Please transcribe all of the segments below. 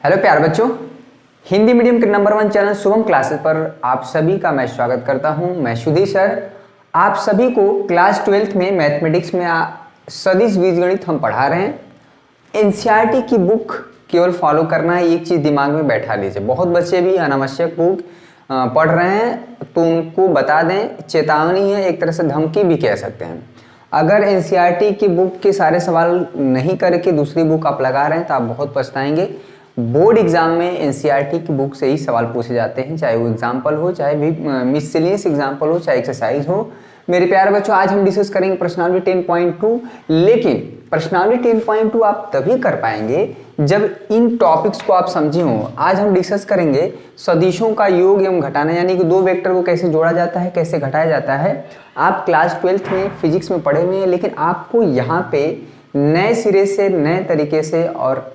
Hello प्यारे बच्चों, Hindi medium के नंबर 1 चैनल शुभम क्लासेस पर आप सभी का मैं स्वागत करता हूं। मैं सुधीर सर आप सभी को क्लास 12th में मैथमेटिक्स में सदिश बीजगणित हम पढ़ा रहे हैं। एनसीईआरटी की बुक केवल फॉलो करना है, एक चीज़ दिमाग में बैठा लीजिए। बहुत बच्चे भी अनावश्यक बुक पढ़ रहे हैं तो उनको बता दें, चेतावनी है, एक तरह से धमकी भी कह सकते हैं। अगर एनसीईआरटी की बुक के सारे सवाल नहीं करके दूसरी बुक आप लगा रहे हैं तो आप बहुत पछताएंगे। बोर्ड एग्जाम में एनसीईआरटी की बुक से ही सवाल पूछे जाते हैं, चाहे वो एग्जाम्पल हो, चाहे भी मिससेलियस एग्जाम्पल हो, चाहे एक्सरसाइज हो। मेरे प्यारे बच्चों, आज हम डिस्कस करेंगे प्रश्नावली 10.2। लेकिन प्रश्नावली 10.2 आप तभी कर पाएंगे जब इन टॉपिक्स को आप समझे हो। आज हम डिस्कस करेंगे सदिशों का योग एवं घटाना, यानी कि दो वेक्टर को कैसे जोड़ा जाता है, कैसे घटाया जाता है। आप क्लास 12th में फिजिक्स में पढ़े हुए हैं, लेकिन आपको यहाँ पे नए सिरे से, नए तरीके से और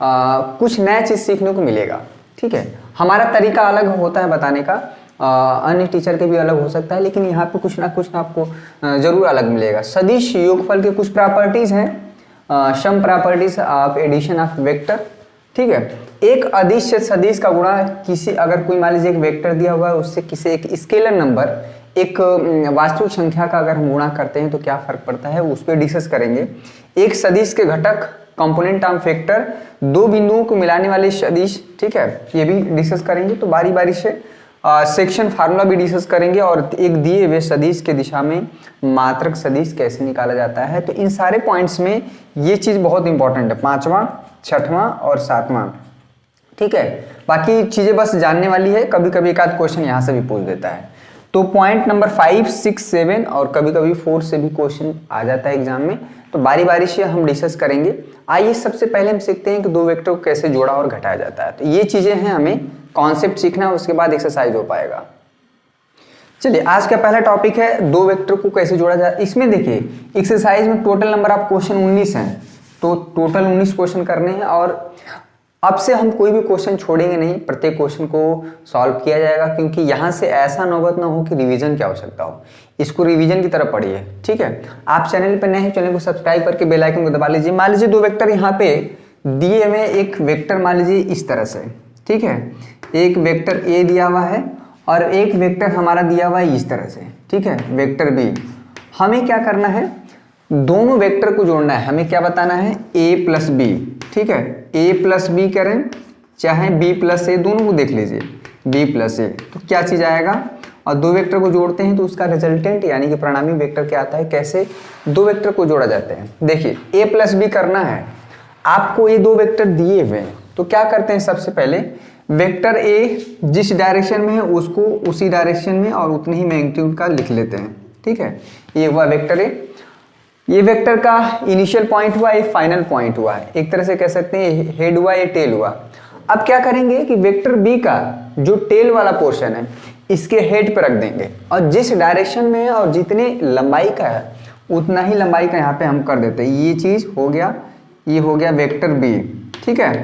कुछ नया चीज़ सीखने को मिलेगा। ठीक है, हमारा तरीका अलग होता है बताने का, अन्य टीचर के भी अलग हो सकता है, लेकिन यहाँ पे कुछ ना आपको जरूर अलग मिलेगा। सदिश योगफल के कुछ प्रॉपर्टीज हैं, some properties of addition of vector. ठीक है, एक अदिश सदिश का गुणा किसी, अगर कोई मान लीजिए एक वेक्टर दिया हुआ है, उससे किसी एक स्केलर नंबर, एक वास्तविक संख्या का अगर हम गुणा करते हैं तो क्या फर्क पड़ता है, उस पर डिस्कस करेंगे। एक सदिश के घटक कंपोनेंट ऑफ वेक्टर, दो बिंदुओं को मिलाने वाले सदिश, ठीक है, ये भी डिस्कस करेंगे। तो बारी बारी से सेक्शन फार्मूला भी डिस्कस करेंगे और एक दिए हुए सदिश के दिशा में मात्रक सदिश कैसे निकाला जाता है। तो इन सारे पॉइंट्स में ये चीज बहुत इंपॉर्टेंट है, 5वां, 6वां और 7वां। ठीक है, बाकी चीजें बस जानने वाली है, कभी कभी एक आध क्वेश्चन यहाँ से भी पूछ देता है। तो पॉइंट नंबर 5, 6, 7 और कभी कभी 4 से भी क्वेश्चन आ जाता है एग्जाम में। तो बारी बारी से हम डिस्कस करेंगे। आइए सबसे पहले हम सीखते हैं कि दो वेक्टर को कैसे जोड़ा और घटाया जाता है। तो ये चीजें हैं, हमें कॉन्सेप्ट सीखना है, उसके बाद एक्सरसाइज हो पाएगा। चलिए, आज का पहला टॉपिक है दो वेक्टर को कैसे जोड़ा जाए। इसमें देखिए एक्सरसाइज में टोटल नंबर ऑफ क्वेश्चन 19 हैं, तो टोटल 19 क्वेश्चन करने हैं और अब से हम कोई भी क्वेश्चन छोड़ेंगे नहीं, प्रत्येक क्वेश्चन को सॉल्व किया जाएगा, क्योंकि यहाँ से ऐसा नौबत ना हो कि रिवीजन की आवश्यकता हो। इसको रिवीजन की तरफ पढ़िए। ठीक है, आप चैनल पर नए हैं, चैनल को सब्सक्राइब करके बेल आइकन को दबा लीजिए। मान लीजिए दो वेक्टर यहाँ पे दिए हुए, एक वेक्टर मान लीजिए इस तरह से, ठीक है, एक वेक्टर ए दिया हुआ है और एक वेक्टर हमारा दिया हुआ है इस तरह से, ठीक है, वेक्टर बी। हमें क्या करना है, दोनों वेक्टर को जोड़ना है। हमें क्या बताना है, a प्लस बी। ठीक है, a प्लस बी करें चाहे b प्लस ए, दोनों को देख लीजिए, b प्लस ए, तो क्या चीज आएगा। और दो वेक्टर को जोड़ते हैं तो उसका रिजल्टेंट यानी कि परिणामी वेक्टर क्या आता है, कैसे दो वेक्टर को जोड़ा जाते हैं। देखिए a प्लस बी करना है आपको, ये दो वेक्टर दिए हुए हैं, तो क्या करते हैं, सबसे पहले वेक्टर a जिस डायरेक्शन में है उसको उसी डायरेक्शन में और उतने ही मैग्नीट्यूड का लिख लेते हैं। ठीक है, ये हुआ वेक्टर a, ये वेक्टर का इनिशियल पॉइंट हुआ, ये फाइनल पॉइंट हुआ है, एक तरह से कह सकते हैं ये हेड हुआ, ये टेल हुआ। अब क्या करेंगे कि वेक्टर बी का जो टेल वाला पोर्शन है इसके हेड पर रख देंगे और जिस डायरेक्शन में है और जितने लंबाई का है उतना ही लंबाई का यहाँ पे हम कर देते हैं। ये चीज हो गया, ये हो गया वेक्टर बी। ठीक है,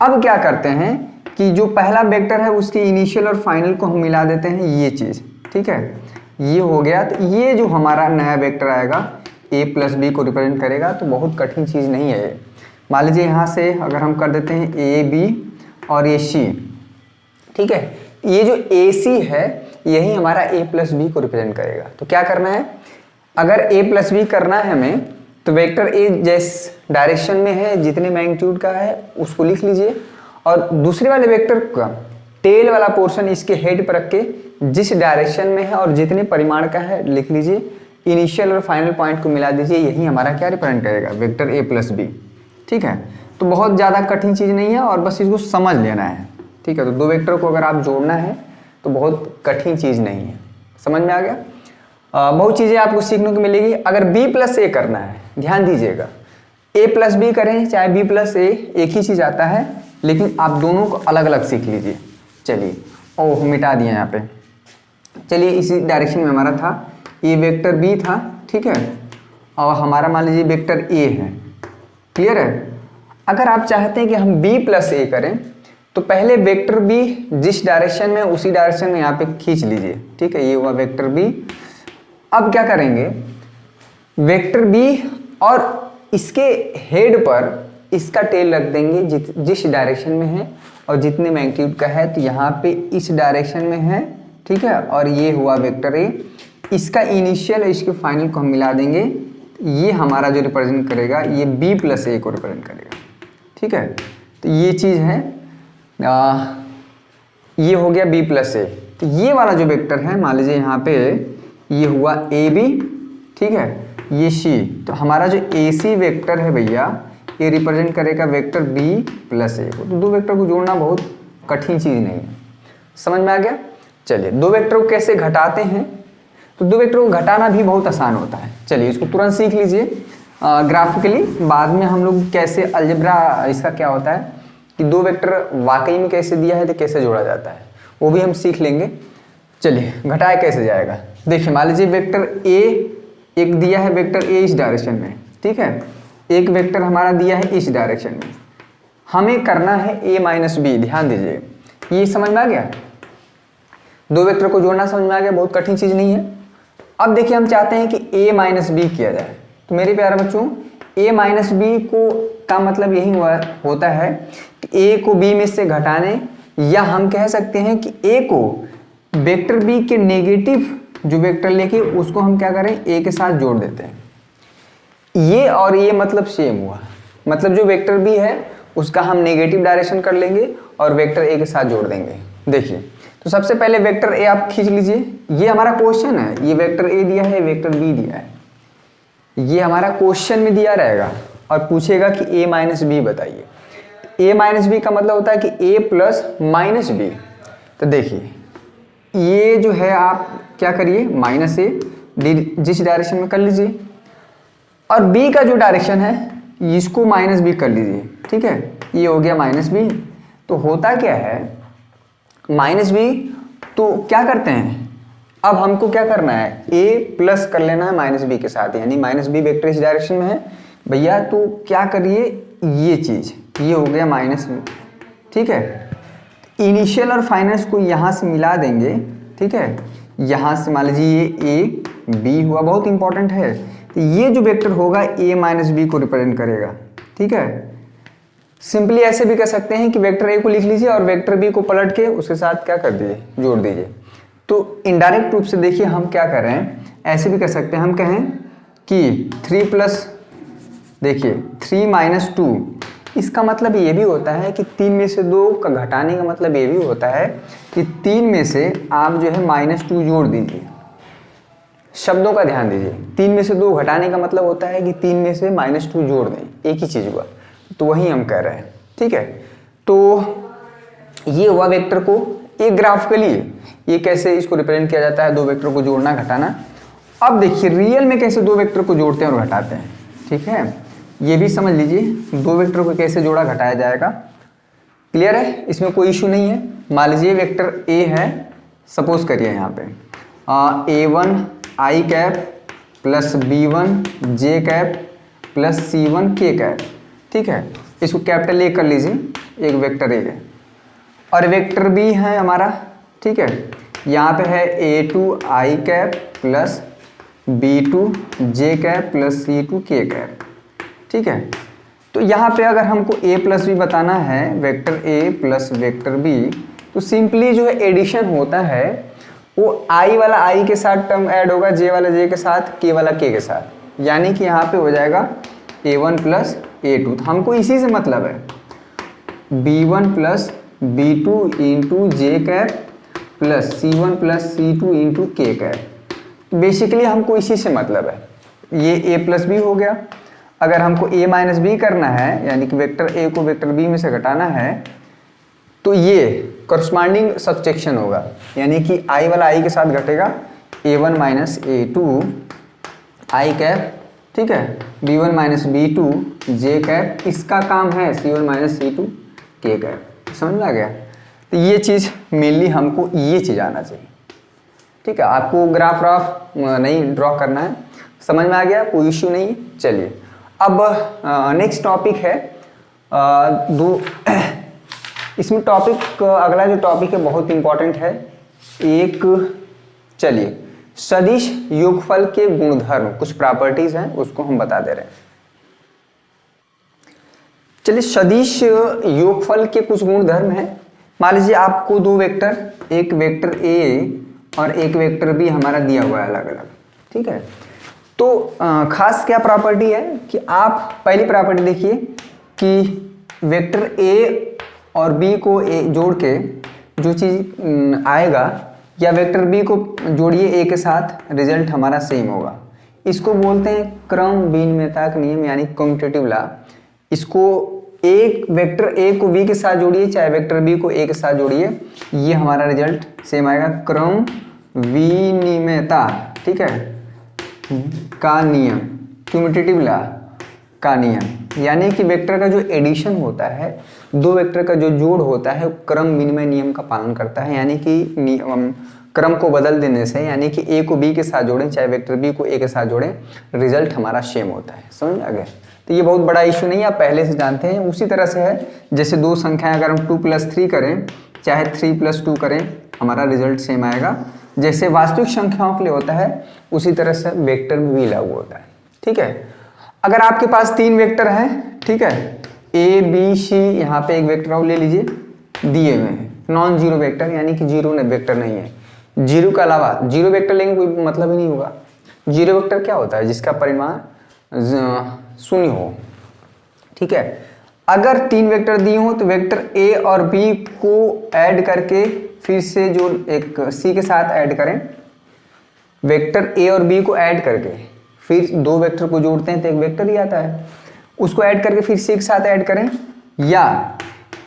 अब क्या करते हैं कि जो पहला वेक्टर है उसके इनिशियल और फाइनल को हम मिला देते हैं, ये चीज। ठीक है, ये हो गया। तो ये जो हमारा नया वेक्टर आएगा a प्लस बी को रिप्रेजेंट करेगा, तो बहुत कठिन चीज नहीं है ये। मान लीजिए यहाँ से अगर हम कर देते हैं ए बी और ये सी, ठीक है, ये जो ए सी है यही हमारा a प्लस बी को रिप्रेजेंट करेगा। तो क्या करना है, अगर a प्लस बी करना है हमें, तो वेक्टर a जिस डायरेक्शन में है, जितने मैग्नीट्यूड का है उसको लिख लीजिए और दूसरे वाले वेक्टर का टेल वाला पोर्शन इसके हेड पर रख के जिस डायरेक्शन में है और जितने परिमाण का है लिख लीजिए, इनिशियल और फाइनल पॉइंट को मिला दीजिए, यही हमारा क्या रिप्रेजेंट करेगा, वेक्टर a प्लस बी। ठीक है, तो बहुत ज़्यादा कठिन चीज़ नहीं है और बस इसको समझ लेना है। ठीक है, तो दो वेक्टर को अगर आप जोड़ना है तो बहुत कठिन चीज़ नहीं है, समझ में आ गया। बहुत चीज़ें आपको सीखने को मिलेगी। अगर b प्लस ए करना है, ध्यान दीजिएगा, a प्लस बी करें चाहे b प्लस ए, एक ही चीज़ आता है, लेकिन आप दोनों को अलग अलग सीख लीजिए। चलिए, ओह मिटा दिया यहाँ पे। चलिए, इसी डायरेक्शन में हमारा था, ये वेक्टर b था, ठीक है, और हमारा मान लीजिए वेक्टर a है। क्लियर है। अगर आप चाहते हैं कि हम b प्लस ए करें तो पहले वेक्टर b जिस डायरेक्शन में उसी डायरेक्शन में यहाँ पे खींच लीजिए। ठीक है, ये हुआ वेक्टर b। अब क्या करेंगे, वेक्टर b और इसके हेड पर इसका टेल रख देंगे जिस डायरेक्शन में है और जितने मैग्नीट्यूड का है, तो यहाँ पे इस डायरेक्शन में है, ठीक है। और ये हुआ वेक्टर ए, इसका इनिशियल और इसके फाइनल को हम मिला देंगे, ये हमारा जो रिप्रेजेंट करेगा ये बी प्लस ए को रिप्रेजेंट करेगा, ठीक है। तो ये चीज़ है, ये हो गया बी प्लस ए। तो ये वाला जो वेक्टर है, मान लीजिए यहाँ पे ये हुआ ए बी, ठीक है, ये सी। तो हमारा जो ए सी वेक्टर है भैया, ये रिप्रेजेंट करेगा वेक्टर बी प्लस ए को। तो दो वेक्टर को जोड़ना बहुत कठिन चीज़ नहीं है, समझ में आ गया। चलिए, दो वेक्टर को कैसे घटाते हैं, तो दो वेक्टर को घटाना भी बहुत आसान होता है। चलिए इसको तुरंत सीख लीजिए ग्राफिकली, बाद में हम लोग कैसे अलजेब्रा इसका क्या होता है कि दो वेक्टर वाकई में कैसे दिया है तो कैसे जोड़ा जाता है, वो भी हम सीख लेंगे। चलिए घटाया कैसे जाएगा, देखिए मान लीजिए वेक्टर ए एक दिया है, वेक्टर ए इस डायरेक्शन में, ठीक है, एक वेक्टर हमारा दिया है इस डायरेक्शन में, हमें करना है ए माइनस बी। ध्यान दीजिए, ये समझ में आ गया, दो वेक्टर को जोड़ना समझ में आ गया, बहुत कठिन चीज़ नहीं है। अब देखिए हम चाहते हैं कि ए माइनस बी किया जाए, तो मेरे प्यारे बच्चों ए माइनस बी को का मतलब यही होता है कि ए को बी में से घटाने, या हम कह सकते हैं कि ए को वेक्टर बी के नेगेटिव जो वेक्टर लेके उसको हम क्या करें, ए के साथ जोड़ देते हैं। ये और ये मतलब सेम हुआ, मतलब जो वेक्टर बी है उसका हम नेगेटिव डायरेक्शन कर लेंगे और वेक्टर ए के साथ जोड़ देंगे। देखिए, तो सबसे पहले वेक्टर ए आप खींच लीजिए, ये हमारा क्वेश्चन है, ये वेक्टर ए दिया है, वेक्टर बी दिया है, ये हमारा क्वेश्चन में दिया रहेगा और पूछेगा कि ए माइनस बी बताइए। ए माइनस बी का मतलब होता है कि ए प्लस माइनस बी। तो देखिए ये जो है आप क्या करिए, माइनस ए जिस डायरेक्शन में कर लीजिए, और बी का जो डायरेक्शन है इसको माइनस बी कर लीजिए, ठीक है, ये हो गया माइनस बी। तो होता क्या है माइनस बी, तो क्या करते हैं, अब हमको क्या करना है, ए प्लस कर लेना है माइनस बी के साथ, यानी माइनस बी वेक्टर इस डायरेक्शन में है भैया, तो क्या करिए ये चीज़, ये हो गया माइनस बी, ठीक है। इनिशियल और फाइनल को यहाँ से मिला देंगे, ठीक है, यहाँ से मान लीजिए ये ए बी हुआ, बहुत इंपॉर्टेंट है। तो ये जो वेक्टर होगा ए माइनस बी को रिप्रेजेंट करेगा, ठीक है। सिंपली ऐसे भी कर सकते हैं कि वेक्टर ए को लिख लीजिए और वेक्टर बी को पलट के उसके साथ क्या कर दीजिए, जोड़ दीजिए। तो इनडायरेक्ट रूप से देखिए हम क्या कर रहे हैं, ऐसे भी कर सकते हैं, हम कहें कि 3 प्लस, देखिए 3 माइनस 2, इसका मतलब ये भी होता है कि 3 में से 2 का घटाने का मतलब ये भी होता है कि 3 में से आप जो है -2 जोड़ दीजिए। शब्दों का ध्यान दीजिए, 3 में से 2 घटाने का मतलब होता है कि 3 में से -2 जोड़ दें, एक ही चीज़ हुआ, तो वही हम कह रहे हैं, ठीक है। तो ये हुआ वेक्टर को एक ग्राफ के लिए, ये कैसे इसको रिप्रेजेंट किया जाता है, दो वेक्टर को जोड़ना घटाना। अब देखिए रियल में कैसे दो वेक्टर को जोड़ते हैं और घटाते हैं, ठीक है, ये भी समझ लीजिए, दो वेक्टर को कैसे जोड़ा घटाया जाएगा। क्लियर है, इसमें कोई इशू नहीं है। मान लीजिए वेक्टर ए है, सपोज करिए यहाँ पे A1 i cap plus B1 j cap plus C1 k cap, ठीक है, इसको कैपिटल ए कर लीजिए, एक वेक्टर ए है, और वेक्टर बी है हमारा, ठीक है, यहाँ पे है A2 i cap plus B2 j cap plus C2 k cap, ठीक है। तो यहाँ पे अगर हमको a प्लस बी बताना है, vector a plus vector b, तो सिंपली जो है एडिशन होता है, वो i वाला i के साथ टर्म ऐड होगा, j वाला j के साथ, k वाला k के साथ, यानी कि यहाँ पे हो जाएगा a1 प्लस a2। तो हमको इसी से मतलब है b1 प्लस b2 इंटू जे cap plus c1 plus c2 into के कैप। बेसिकली हमको इसी से मतलब है, ये a प्लस बी हो गया। अगर हमको a माइनस बी करना है, यानी कि वेक्टर a को वेक्टर b में से घटाना है, तो ये करस्पॉन्डिंग सब्सट्रैक्शन होगा, यानी कि i वाला i के साथ घटेगा, a1 minus a2 i cap, ठीक है, b1 minus b2 j cap, इसका काम है c1 minus c2 k cap. समझ में आ गया। तो ये चीज़ मेनली हमको ये चीज़ आना चाहिए, ठीक है। आपको ग्राफ व्राफ नहीं ड्रॉ करना है, समझ में आ गया, कोई इश्यू नहीं। चलिए अब नेक्स्ट टॉपिक है इसमें टॉपिक, अगला जो टॉपिक है बहुत इंपॉर्टेंट है एक। चलिए सदिश योगफल के गुणधर्म, कुछ प्रॉपर्टीज हैं उसको हम बता दे रहे हैं। चलिए, सदिश योगफल के कुछ गुण धर्म हैं। मान लीजिए आपको दो वेक्टर, एक वेक्टर ए और एक वेक्टर बी हमारा दिया हुआ है अलग अलग, ठीक है। तो खास क्या प्रॉपर्टी है कि आप पहली प्रॉपर्टी देखिए कि वेक्टर ए और बी को जोड़ के जो चीज़ आएगा, या वेक्टर बी को जोड़िए ए के साथ, रिजल्ट हमारा सेम होगा। इसको बोलते हैं क्रम विनिमयता का नियम, यानी कम्यूटेटिव लॉ। इसको एक वेक्टर ए को बी के साथ जोड़िए, चाहे वेक्टर बी को ए के साथ जोड़िए, ये हमारा रिजल्ट सेम आएगा, क्रम विनिमयता, ठीक है, का नियम, कम्यूटेटिव लॉ का नियम। यानी कि वेक्टर का जो एडिशन होता है, दो वेक्टर का जो जोड़ होता है, क्रम विनिमय नियम का पालन करता है। यानी कि क्रम को बदल देने से, यानी कि ए को बी के साथ जोड़ें, चाहे वेक्टर बी को ए के साथ जोड़ें, रिजल्ट हमारा सेम होता है। समझ आ गया? तो ये बहुत बड़ा इशू नहीं है, आप पहले से जानते हैं। उसी तरह से है जैसे दो संख्याएं अगर हम 2+3 करें, चाहे 3+2 करें, हमारा रिजल्ट सेम आएगा। जैसे वास्तविक संख्याओं के लिए होता है, उसी तरह से वेक्टर में भी लागू होता है, ठीक है। अगर आपके पास तीन वेक्टर हैं, ठीक है, ए बी सी, यहाँ पे एक वेक्टर और ले लीजिए दिए हुए हैं, नॉन जीरो वेक्टर, यानी कि जीरो वेक्टर नहीं है। जीरो के अलावा जीरो वेक्टर लेंगे कोई मतलब ही नहीं होगा। जीरो वेक्टर क्या होता है? जिसका परिमाण शून्य हो, ठीक है। अगर तीन वेक्टर दिए हो तो वेक्टर ए और बी को ऐड करके फिर से जो एक सी के साथ ऐड करें, वेक्टर ए और बी को ऐड करके फिर दो वेक्टर को जोड़ते हैं तो एक वेक्टर ही आता है, उसको ऐड करके फिर सी के साथ ऐड करें, या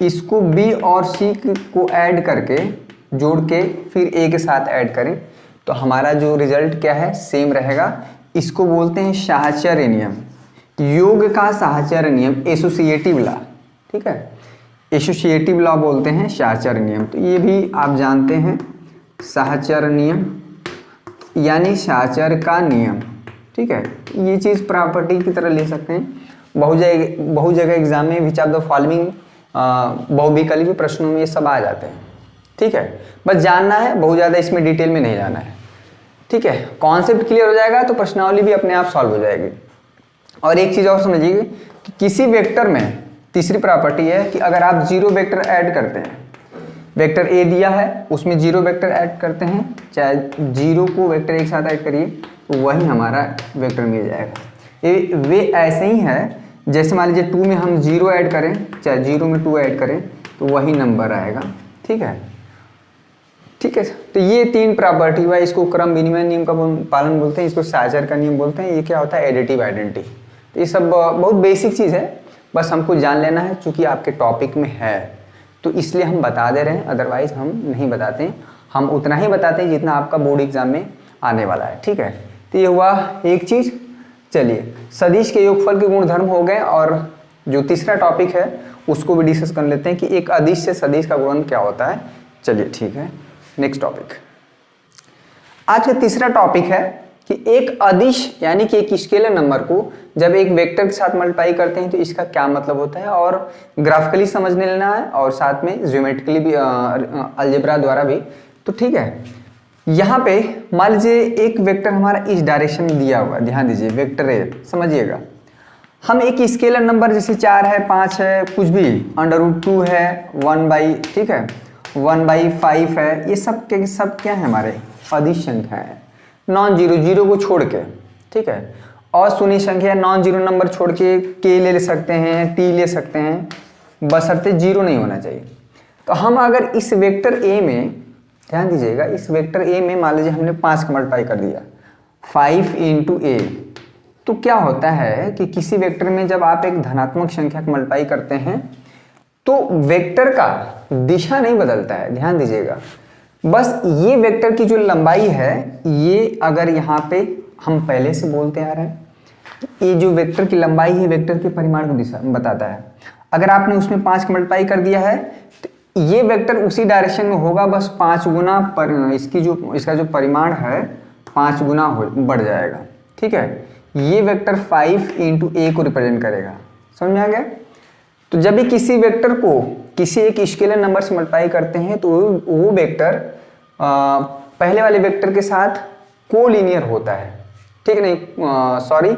इसको बी और सी को ऐड करके जोड़ के फिर ए के साथ ऐड करें, तो हमारा जो रिजल्ट क्या है? सेम रहेगा। इसको बोलते हैं साहचर्य नियम, योग का साहचर्य नियम, एसोसिएटिव लॉ, ठीक है। एसोसिएटिव लॉ बोलते हैं साहचर्य नियम। तो ये भी आप जानते हैं, साहचर्य नियम यानी साहचर्य का नियम, ठीक है। ये चीज़ प्रॉपर्टी की तरह ले सकते हैं। बहुत जगह एग्जाम में विच ऑफ द फॉलोइंग बहुविकल्पी प्रश्नों में ये सब आ जाते हैं, ठीक है। बस जानना है, बहुत ज़्यादा इसमें डिटेल में नहीं जाना है, ठीक है। कॉन्सेप्ट क्लियर हो जाएगा तो प्रश्नावली भी अपने आप सॉल्व हो जाएगी। और एक चीज़ और समझिए कि किसी वेक्टर में तीसरी प्रॉपर्टी है कि अगर आप जीरो वेक्टर ऐड करते हैं, वेक्टर ए दिया है उसमें जीरो वेक्टर ऐड करते हैं, चाहे जीरो को वेक्टर एक साथ ऐड करिए तो वही हमारा वेक्टर मिल जाएगा। वे ऐसे ही है जैसे मान लीजिए 2 में हम जीरो ऐड करें, चाहे जीरो में 2 ऐड करें तो वही नंबर आएगा, ठीक है, ठीक है। तो ये तीन प्रॉपर्टी हुआ, इसको क्रम विनिमय नियम का पालन बोलते हैं, इसको साहचर्य का नियम बोलते हैं। ये क्या होता है? Additive identity. तो ये सब बहुत बेसिक चीज़ है, बस हमको जान लेना है, चूँकि आपके टॉपिक में है तो इसलिए हम बता दे रहे हैं, अदरवाइज हम नहीं बताते हैं। हम उतना ही बताते हैं जितना आपका बोर्ड एग्जाम में आने वाला है, ठीक है। तो ये हुआ एक चीज़। चलिए, सदिश के योगफल के गुण धर्म हो गए, और जो तीसरा टॉपिक है उसको भी डिस्कस कर लेते हैं कि एक अदिश से सदिश का गुणन क्या होता है। चलिए ठीक है, नेक्स्ट टॉपिक। आज का तीसरा टॉपिक है कि एक अदिश यानी कि एक स्केलर नंबर को जब एक वेक्टर के साथ मल्टीप्लाई करते हैं तो इसका क्या मतलब होता है, और ग्राफिकली समझने लेना है और साथ में ज्योमेट्रिकली भी, अलजेब्रा द्वारा भी। तो ठीक है, यहाँ पे मान लीजिए एक वेक्टर हमारा इस डायरेक्शन में दिया हुआ, ध्यान दीजिए, वेक्टर ए, समझिएगा। हम एक स्केलर नंबर जैसे 4 है, 5 है, कुछ भी, √2 है, 1/, ठीक है, 1/5 है, ये सब के सब क्या है? हमारे अदिश संख्या है, नॉन जीरो, जीरो को छोड़ के, ठीक है। और शून्य संख्या नॉन जीरो नंबर छोड़ के ले सकते हैं, टी ले सकते हैं, बशर्ते जीरो नहीं होना चाहिए। तो हम अगर इस वेक्टर ए में, ध्यान दीजिएगा, इस वेक्टर ए में मान लीजिए हमने 5 का मल्टीप्लाई कर दिया, 5 × a, तो क्या होता है कि किसी वेक्टर में जब आप एक धनात्मक संख्या का मल्टीप्लाई करते हैं तो वेक्टर का दिशा नहीं बदलता है, ध्यान दीजिएगा। बस ये वेक्टर की जो लंबाई है, ये अगर यहाँ पे हम पहले से बोलते आ रहे हैं, ये जो वेक्टर की लंबाई है वेक्टर के परिमाण को दिशा बताता है। अगर आपने उसमें 5 का मल्टीप्लाई कर दिया है तो ये वेक्टर उसी डायरेक्शन में होगा, बस 5 गुना पर इसका जो परिमाण है 5 गुना बढ़ जाएगा, ठीक है। ये वेक्टर 5 × a को रिप्रेजेंट करेगा, समझ में आ गया। तो जब भी किसी वेक्टर को किसी एक स्केलर नंबर से मल्टीप्लाई करते हैं तो वो वेक्टर पहले वाले वेक्टर के साथ कोलिनियर होता है, ठीक है, नहीं सॉरी,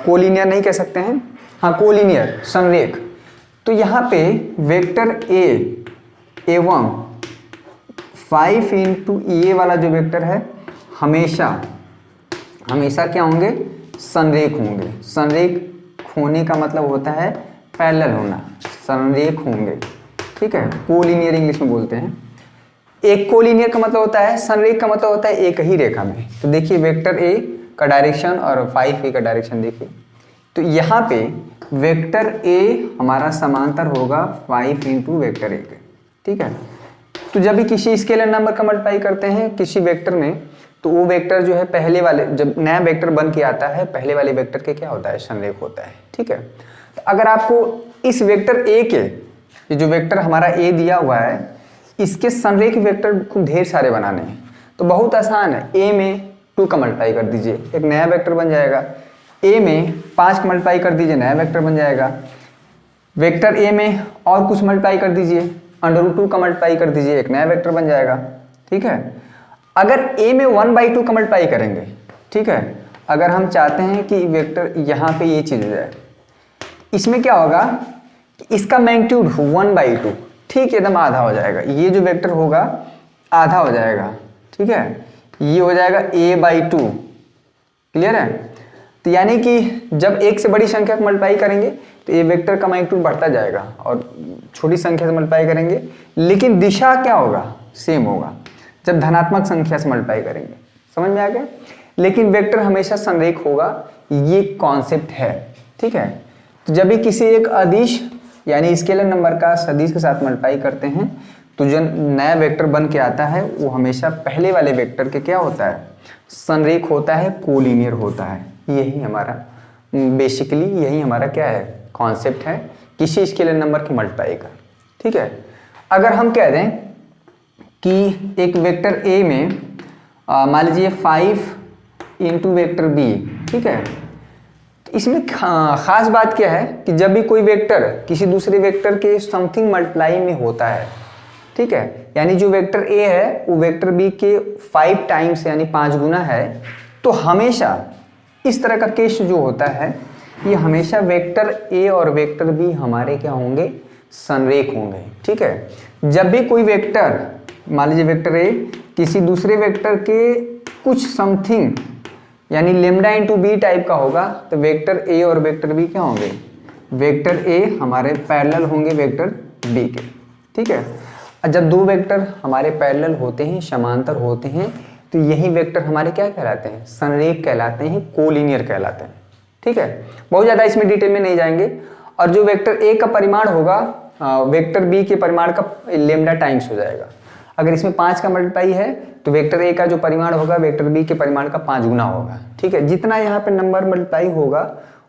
कोलिनियर नहीं कह सकते हैं, हाँ कोलिनियर, समरेख, तो यहाँ पे वेक्टर ए एवं 5 इंटू ये वाला जो वेक्टर है हमेशा क्या होंगे, संरेख होंगे। संरेख होने का मतलब होता है पैरेलल होना, संरेख होंगे, ठीक है, कोलिनियर इंग्लिश में बोलते हैं। एक कोलिनियर का मतलब होता है, संरेख का मतलब होता है एक ही रेखा में। तो देखिए वेक्टर ए का डायरेक्शन और 5a का डायरेक्शन देखिए, तो यहाँ पे वेक्टर ए हमारा समांतर होगा 5 इंटू वेक्टर ए के, ठीक है। तो जब भी किसी स्केलर नंबर का मल्टीप्लाई करते हैं किसी वेक्टर में, तो वो वेक्टर जो है पहले वाले, जब नया वेक्टर बन के आता है पहले वाले वेक्टर के क्या होता है, संरेख होता है, ठीक है। तो अगर आपको इस वेक्टर ए के, ये जो वेक्टर हमारा ए दिया हुआ है, इसके संरेख वेक्टर खूब ढेर सारे बनाने हैं तो बहुत आसान है। ए में 2 का मल्टीप्लाई कर दीजिए, एक नया वेक्टर बन जाएगा। ए में 5 का मल्टीप्लाई कर दीजिए, नया वेक्टर बन जाएगा। वेक्टर ए में और कुछ मल्टीप्लाई कर दीजिए, √2 का मल्टीप्लाई कर दीजिए, एक नया वेक्टर बन जाएगा, ठीक है। अगर ए में 1/2 का मल्टीप्लाई करेंगे, ठीक है, अगर हम चाहते हैं कि वेक्टर यहाँ पे ये चीज़ हो जाए, इसमें क्या होगा कि इसका मैग्नीट्यूड 1/2, ठीक एकदम आधा हो जाएगा। ये जो वेक्टर होगा आधा हो जाएगा, ठीक है, ये हो जाएगा a/2, क्लियर है। तो यानी कि जब एक से बड़ी संख्या को मल्टीप्लाई करेंगे तो ये वेक्टर का मैग्नीट्यूड बढ़ता जाएगा और छोटी संख्या से मल्टीप्लाई करेंगे, लेकिन दिशा क्या होगा, सेम होगा जब धनात्मक संख्या से मल्टीप्लाई करेंगे। समझ में आ गया। लेकिन वेक्टर हमेशा संरेख होगा, ये कॉन्सेप्ट है, ठीक है। तो जब भी किसी एक अदिश यानी स्केलर नंबर का सदिश के साथ मल्टीप्लाई करते हैं तो जो नया वेक्टर बन के आता है वो हमेशा पहले वाले वेक्टर के क्या होता है, संरेख होता है, कोलिनियर होता है। यही हमारा बेसिकली यही हमारा क्या है, कॉन्सेप्ट है किसी स्केलर नंबर के मल्टीप्लाई का, ठीक है। अगर हम कह दें कि एक वेक्टर ए में मान लीजिए 5 इंटू वेक्टर बी, ठीक है, तो इसमें खास बात क्या है कि जब भी कोई वेक्टर किसी दूसरे वेक्टर के समथिंग मल्टीप्लाई में होता है, ठीक है, यानी जो वेक्टर ए है वो वेक्टर बी के 5 टाइम्स यानी 5 गुना है, तो हमेशा इस तरह का केस जो होता है ये हमेशा वेक्टर ए और वेक्टर बी हमारे क्या होंगे, संरेख होंगे, ठीक है। जब भी कोई वेक्टर मान लीजिए वेक्टर ए किसी दूसरे वेक्टर के कुछ समथिंग यानी लेमडा इंटू बी टाइप का होगा, तो वेक्टर ए और वेक्टर बी क्या होंगे, वेक्टर ए हमारे पैरेलल होंगे वेक्टर बी के, ठीक है। जब दो वेक्टर हमारे पैरेलल होते हैं, समांतर होते हैं, तो यही वेक्टर हमारे क्या कहलाते हैं, संरेख कहलाते हैं, कोलिनियर कहलाते हैं, ठीक है। बहुत ज़्यादा इसमें डिटेल में नहीं जाएंगे। और जो वेक्टर ए का परिमाण होगा वेक्टर बी के परिमाण का लेमडा टाइम्स हो जाएगा। अगर इसमें 5 का मल्टीप्लाई है तो वेक्टर ए का जो परिमाण होगा वेक्टर बी के परिमाण का 5 गुना होगा, ठीक है। जितना यहाँ पे नंबर मल्टीप्लाई होगा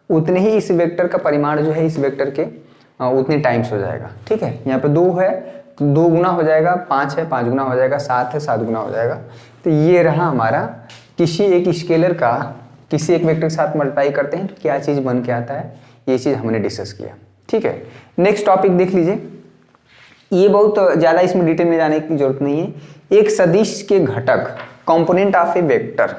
उतने ही इस वेक्टर का परिमाण जो है इस वेक्टर के उतने टाइम्स हो जाएगा, ठीक है। यहाँ पे 2 है तो 2 गुना हो जाएगा, 5 है 5 गुना हो जाएगा, 7 है 7 गुना हो जाएगा। तो ये रहा हमारा किसी एक स्केलर का किसी एक वेक्टर के साथ मल्टीप्लाई करते हैं तो क्या चीज़ बन के आता है, ये चीज़ हमने डिस्कस किया, ठीक है। नेक्स्ट टॉपिक देख लीजिए, ये बहुत ज़्यादा इसमें डिटेल में जाने की जरूरत नहीं है। एक सदिश के घटक, कंपोनेंट ऑफ ए वेक्टर,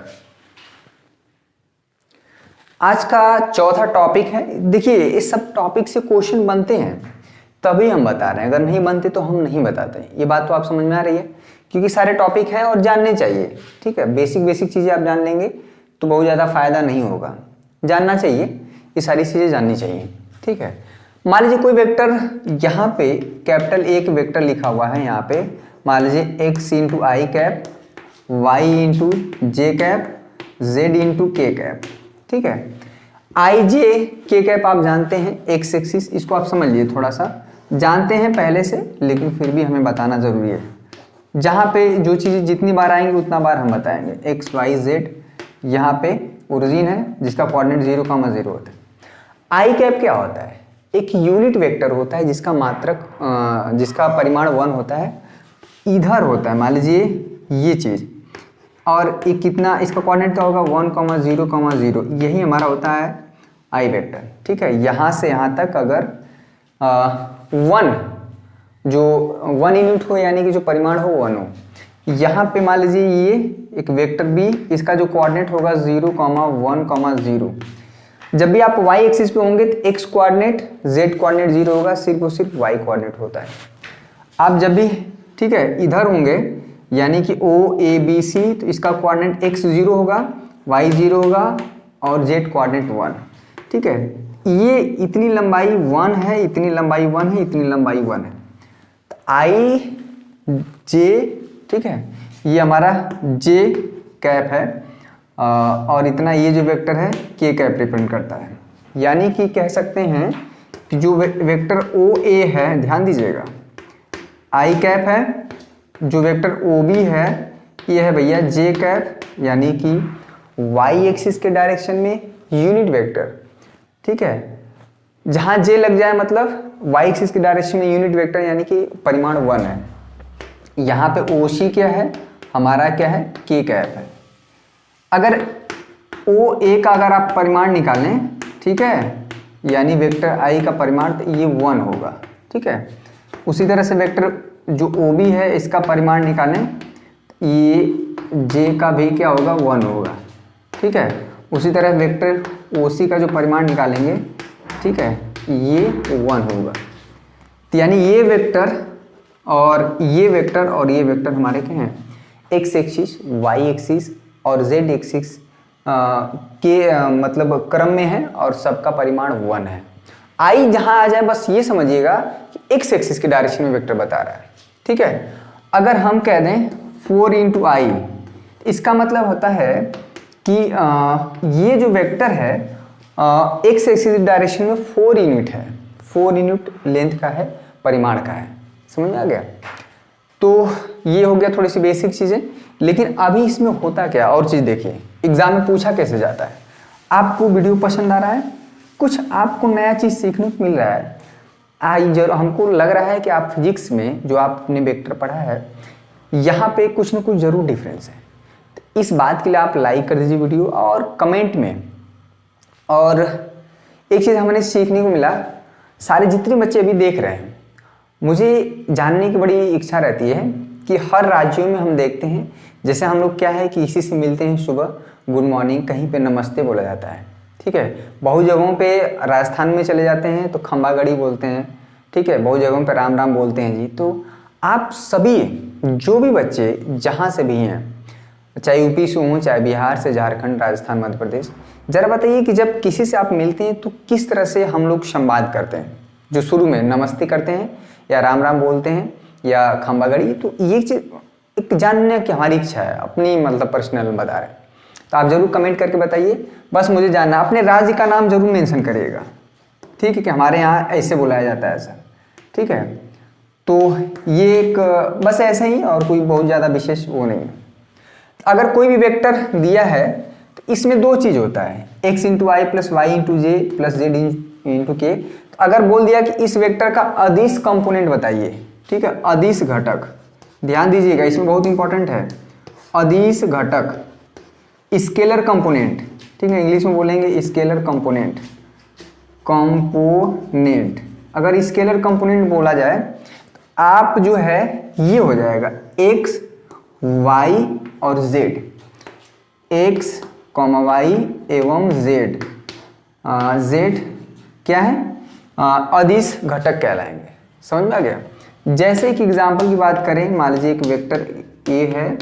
आज का चौथा टॉपिक है। देखिए इस सब टॉपिक से क्वेश्चन बनते हैं तभी हम बता रहे हैं, अगर नहीं बनते तो हम नहीं बताते। ये बात तो आप समझ में आ रही है, क्योंकि सारे टॉपिक हैं और जानने चाहिए, ठीक है। बेसिक चीज़ें आप जान लेंगे तो बहुत ज़्यादा फायदा नहीं होगा, जानना चाहिए, ये सारी चीज़ें जाननी चाहिए, ठीक है। मान लीजिए कोई वेक्टर यहाँ पे कैपिटल एक वेक्टर लिखा हुआ है, यहाँ पे मान लीजिए x into i cap, y into J cap, z into के कैप, ठीक है। आई जे के कैप आप जानते हैं, एक्स एक्सिस, इसको आप समझ लीजिए, थोड़ा सा जानते हैं पहले से, लेकिन फिर भी हमें बताना जरूरी है। जहाँ पे जो चीज़ें जितनी बार आएंगी उतना बार हम बताएंगे। एक्स वाई जेड यहाँ पे ओरिजिन है जिसका कोऑर्डिनेट 0,0 होता है। आई कैप क्या होता है, एक यूनिट वेक्टर होता है जिसका मात्रक जिसका परिमाण 1 होता है, इधर होता है मान लीजिए ये चीज़, और ये कितना, इसका कोऑर्डिनेट क्या होगा 1,0,0, यही हमारा होता है आई वेक्टर, ठीक है। यहाँ से यहाँ तक अगर 1 जो 1 यूनिट हो यानी कि जो परिमाण हो 1 हो, यहाँ पे मान लीजिए ये एक वेक्टर बी, इसका जो कोऑर्डिनेट होगा 0,1,0, जब भी आप वाई एक्सिस पे होंगे तो एक्स कोऑर्डिनेट जेड कोऑर्डिनेट 0 होगा, सिर्फ और सिर्फ वाई कोऑर्डिनेट होता है। आप जब भी ठीक है इधर होंगे यानी कि ओ ए बी सी, तो इसका कोऑर्डिनेट एक्स 0 होगा, वाई 0 होगा और जेड कोऑर्डिनेट 1। ठीक है, ये इतनी लंबाई 1 है, इतनी लंबाई 1 है, इतनी लंबाई 1 है। तो आई जे ठीक है ये हमारा जे कैप है और इतना ये जो वेक्टर है के कैप रिप्रेजेंट करता है। यानी कि कह सकते हैं कि जो वेक्टर ओ ए है, ध्यान दीजिएगा, आई कैप है, जो वेक्टर ओ बी है ये है भैया जे कैप, यानी कि वाई एक्सिस के डायरेक्शन में यूनिट वेक्टर। ठीक है, जहां जे लग जाए मतलब वाई एक्सिस के डायरेक्शन में यूनिट वेक्टर, यानी कि परिमाण 1 है। यहाँ पे ओ सी क्या है, हमारा क्या है, के कैप है। अगर ओ ए का अगर आप परिमाण निकालें, ठीक है, यानी वेक्टर आई का परिमाण, तो ये 1 होगा। ठीक है, उसी तरह से वेक्टर जो ओ बी है इसका परिमाण निकालें, ये जे का भी क्या होगा, 1 होगा। ठीक है, उसी तरह वेक्टर ओ सी का जो परिमाण निकालेंगे, ठीक है, ये 1 होगा। तो यानी ये वेक्टर और ये वेक्टर और ये वेक्टर हमारे क्या हैं, एक्स एक्सिस, वाई एक्सिस और जेड एक्सिस के मतलब क्रम में है और सबका परिमाण 1 है। आई जहां आ जाए बस ये समझिएगा कि एक्स एक्सिस के डायरेक्शन में वेक्टर बता रहा है। ठीक है, अगर हम कह दें 4 इंटू आई, इसका मतलब होता है कि ये जो वेक्टर है एक्स एक्सिस डायरेक्शन में 4 यूनिट है, 4 यूनिट लेंथ का है, परिमाण का है। समझ में आ गया? तो ये हो गया थोड़ी सी बेसिक चीज़ें। लेकिन अभी इसमें होता क्या और चीज़ देखिए, एग्जाम में पूछा कैसे जाता है। आपको वीडियो पसंद आ रहा है, कुछ आपको नया चीज़ सीखने को मिल रहा है, जरूर हमको लग रहा है कि आप फिजिक्स में जो आपने वेक्टर पढ़ा है यहाँ पे कुछ ना कुछ ज़रूर डिफरेंस है। तो इस बात के लिए आप लाइक कर दीजिए वीडियो और कमेंट में। और एक चीज़ हमें सीखने को मिला, सारे जितने बच्चे अभी देख रहे हैं, मुझे जानने की बड़ी इच्छा रहती है कि हर राज्यों में हम देखते हैं, जैसे हम लोग क्या है कि इसी से मिलते हैं सुबह, गुड मॉर्निंग, कहीं पे नमस्ते बोला जाता है। ठीक है, बहुत जगहों पे राजस्थान में चले जाते हैं तो खंबागड़ी बोलते हैं। ठीक है, बहुत जगहों पे राम राम बोलते हैं जी। तो आप सभी जो भी बच्चे जहाँ से भी हैं, चाहे यूपी से हों, चाहे बिहार से, झारखंड, राजस्थान, मध्य प्रदेश, ज़रा बताइए कि जब किसी से आप मिलते हैं तो किस तरह से हम लोग संवाद करते हैं। जो शुरू में नमस्ते करते हैं या राम राम बोलते हैं या खंबागड़ी, तो ये चीज़ एक जानने की हमारी इच्छा है, अपनी मतलब पर्सनल बता रहे हैं। तो आप ज़रूर कमेंट करके बताइए, बस मुझे जानना, अपने राज्य का नाम जरूर मेंशन करिएगा। ठीक है, कि हमारे यहाँ ऐसे बुलाया जाता है ऐसा। ठीक है, तो ये एक बस ऐसे ही, और कोई बहुत ज़्यादा विशेष वो नहीं है। अगर कोई भी वेक्टर दिया है तो इसमें 2 चीज़ होता है, एक्स इंटू आई प्लस वाई इंटू जे प्लस जेड इंटू के। तो अगर बोल दिया कि इस वेक्टर का अदिश कंपोनेंट बताइए, ठीक है, अदिश घटक, ध्यान दीजिएगा इसमें बहुत इंपॉर्टेंट है, अदिश घटक, स्केलर कंपोनेंट। ठीक है, इंग्लिश में बोलेंगे स्केलर कंपोनेंट, कंपोनेंट। अगर स्केलर कंपोनेंट बोला जाए तो आप जो है ये हो जाएगा एक्स वाई और जेड, एक्स कॉमा वाई एवं जेड, जेड क्या है, अदिश घटक कहलाएंगे। समझ में आ गया? जैसे कि एग्जाम्पल की बात करें, मान लीजिए एक वेक्टर ए है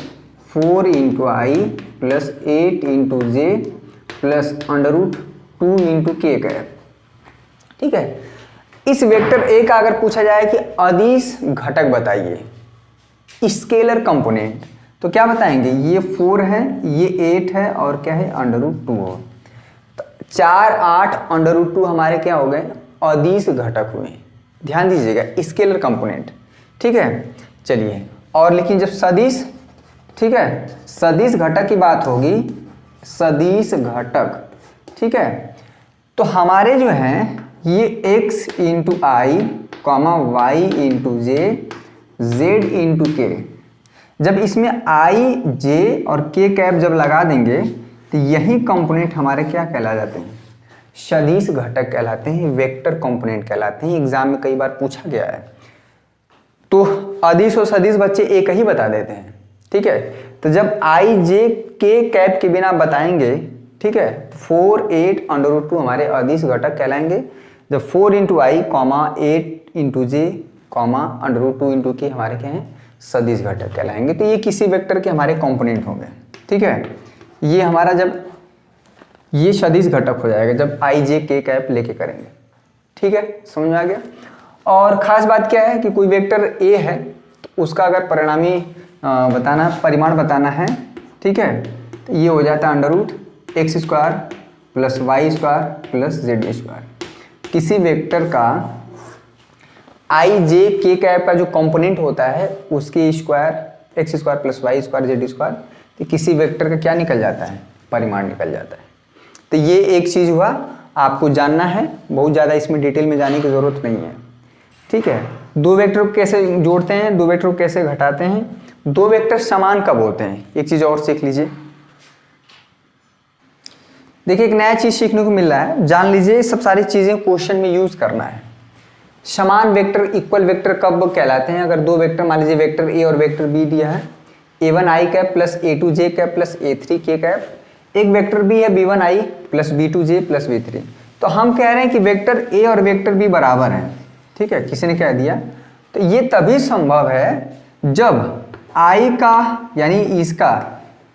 4 इंटू आई प्लस 8 इंटू जे प्लस √2 इंटू के कैप। ठीक है, इस वेक्टर ए का अगर पूछा जाए कि अदिश घटक बताइए, स्केलर कंपोनेंट, तो क्या बताएंगे, ये 4 है, ये 8 है और क्या है, √2 हो। 4, 8 √2 हमारे क्या हो गए, अदिश घटक हुए। ध्यान दीजिएगा, स्केलर कंपोनेंट। ठीक है, चलिए और लेकिन जब सदिश, ठीक है, सदिश घटक की बात होगी, सदिश घटक, ठीक है, तो हमारे जो हैं ये x इंटू आई कॉमा वाई इंटू जे जेड इंटू के। जब इसमें आई जे और के कैप जब लगा देंगे तो यही कंपोनेंट हमारे क्या कहला जाते हैं, सदिश घटक कहलाते हैं, वेक्टर कंपोनेंट कहलाते हैं। एग्जाम में कई बार पूछा गया है। तो अदिश और सदिश बच्चे एक ही बता देते हैं। ठीक है, तो जब आई जे के कैप के बिना बताएंगे ठीक है। 4 8 अंडर टू हमारे अदिश घटक कहलाएंगे। जब 4 इंटू आई कॉमा 8 इंटू जे कॉमा अंडर 2 इंटू के हमारे क्या हैं सदिश घटक कहलाएंगे। तो ये किसी वेक्टर के हमारे कंपोनेंट होंगे, ठीक है। ये हमारा जब ये सदिश घटक हो जाएगा जब आई जे के कैप लेके करेंगे, ठीक है, समझ में आ गया। और ख़ास बात क्या है कि कोई वेक्टर ए है तो उसका अगर परिणामी बताना परिमाण बताना है, ठीक है, तो ये हो जाता है under root x square plus y square plus z square. किसी वेक्टर का आई जे के कैप का जो कंपोनेंट होता है उसके square x square plus y square z square, तो किसी वेक्टर का क्या निकल जाता है परिमाण निकल जाता है। तो ये एक चीज़ हुआ, आपको जानना है, बहुत ज़्यादा इसमें डिटेल में जाने की ज़रूरत नहीं है, ठीक है। दो वेक्टर को कैसे जोड़ते हैं, दो वेक्टर को कैसे घटाते हैं, दो वेक्टर समान कब होते हैं, एक चीज़ और सीख लीजिए। देखिए एक नया चीज़ सीखने को मिल रहा है, जान लीजिए सब सारी चीज़ें क्वेश्चन में यूज़ करना है। समान वेक्टर इक्वल वेक्टर कब कहलाते हैं, अगर दो वेक्टर मान लीजिए वेक्टर ए और वेक्टर बी दिया है, a1 i cap plus a2 j cap plus a3 k cap, एक वेक्टर बी है b1 i plus b2 j plus b3। तो हम कह रहे हैं कि वेक्टर ए और वेक्टर बी बराबर हैं, ठीक है, किसी ने कह दिया। तो ये तभी संभव है जब i का यानी इसका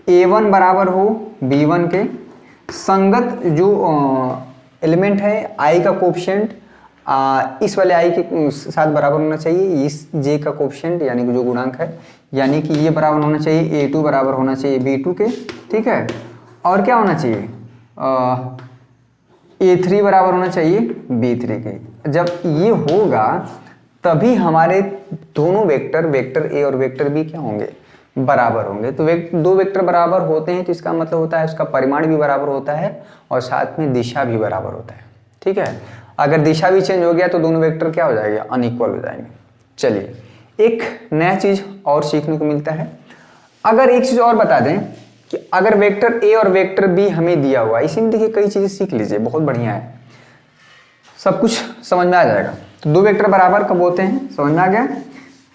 a1 बराबर हो b1 के, संगत जो एलिमेंट है i का कोफिशिएंट इस वाले i के साथ बराबर होना चाहिए, इस j का कोफिशिएंट यानी कि जो गुणांक है, यानी कि ये बराबर होना चाहिए a2 बराबर होना चाहिए b2 के, ठीक है। और क्या होना चाहिए a3 बराबर होना चाहिए b3 के। जब ये होगा तभी हमारे दोनों वेक्टर वेक्टर ए और वेक्टर बी क्या होंगे बराबर होंगे। तो दो वेक्टर बराबर होते हैं तो इसका मतलब होता है उसका परिमाण भी बराबर होता है और साथ में दिशा भी बराबर होता है, ठीक है। अगर दिशा भी चेंज हो गया तो दोनों वेक्टर क्या हो जाएंगे अनइक्वल हो जाएंगे। चलिए एक नया चीज़ और सीखने को मिलता है। अगर एक चीज़ और बता दें कि अगर वेक्टर ए और वेक्टर बी हमें दिया हुआ, इसी में देखिए कई चीज़ें सीख लीजिए, बहुत बढ़िया है, सब कुछ समझ में आ जाएगा। तो दो वेक्टर बराबर कब होते हैं समझ में आ गया।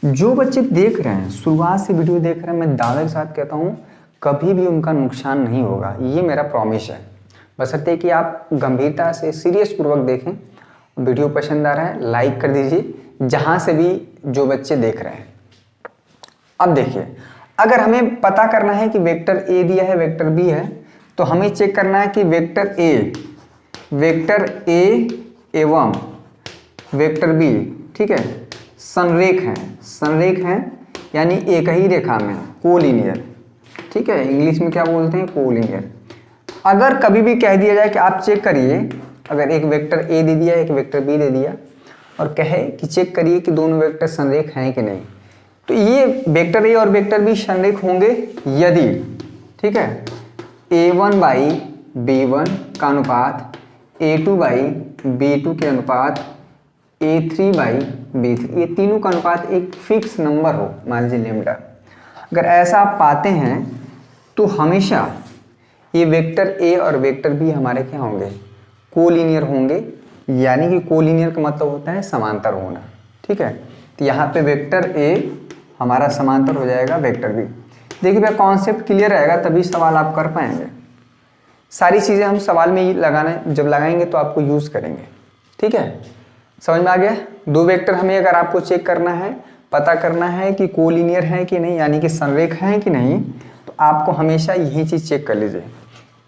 जो बच्चे देख रहे हैं शुरुआत से वीडियो देख रहे हैं, मैं दावे के साथ कहता हूँ कभी भी उनका नुकसान नहीं होगा, ये मेरा प्रॉमिस है। बशर्ते कि आप गंभीरता से सीरियस पूर्वक देखें। वीडियो पसंद आ रहा है लाइक कर दीजिए, जहाँ से भी जो बच्चे देख रहे हैं। अब देखिए अगर हमें पता करना है कि वेक्टर ए दिया है वेक्टर बी है, तो हमें चेक करना है कि वेक्टर ए एवं वेक्टर बी, ठीक है, संरेख हैं यानी एक ही रेखा में कोलिनियर, ठीक है, इंग्लिश में क्या बोलते हैं कोलिनियर। अगर कभी भी कह दिया जाए कि आप चेक करिए, अगर एक वेक्टर ए दे दिया एक वेक्टर बी दे दिया और कहे कि चेक करिए कि दोनों वेक्टर संरेख हैं कि नहीं, तो ये वेक्टर ए और वेक्टर बी संरेख होंगे यदि, ठीक है, a1 बाई b1 का अनुपात a2 बाई b2 के अनुपात a3 बाई b3, ये तीनों का अनुपात एक फिक्स नंबर हो, मान लीजिए लेमडा। अगर ऐसा आप पाते हैं तो हमेशा ये वेक्टर ए और वेक्टर बी हमारे क्या होंगे कोलिनियर होंगे, यानी कि कोलिनियर का मतलब होता है समांतर होना, ठीक है। तो यहाँ पे वेक्टर ए हमारा समांतर हो जाएगा वेक्टर बी। देखिए भैया कॉन्सेप्ट क्लियर रहेगा तभी सवाल आप कर पाएंगे। सारी चीज़ें हम सवाल में ही जब लगाएंगे तो आपको यूज़ करेंगे, ठीक है, समझ में आ गया। दो वेक्टर हमें अगर आपको चेक करना है, पता करना है कि कोलिनियर है कि नहीं, यानी कि संरेख है कि नहीं, तो आपको हमेशा यही चीज़ चेक कर लीजिए।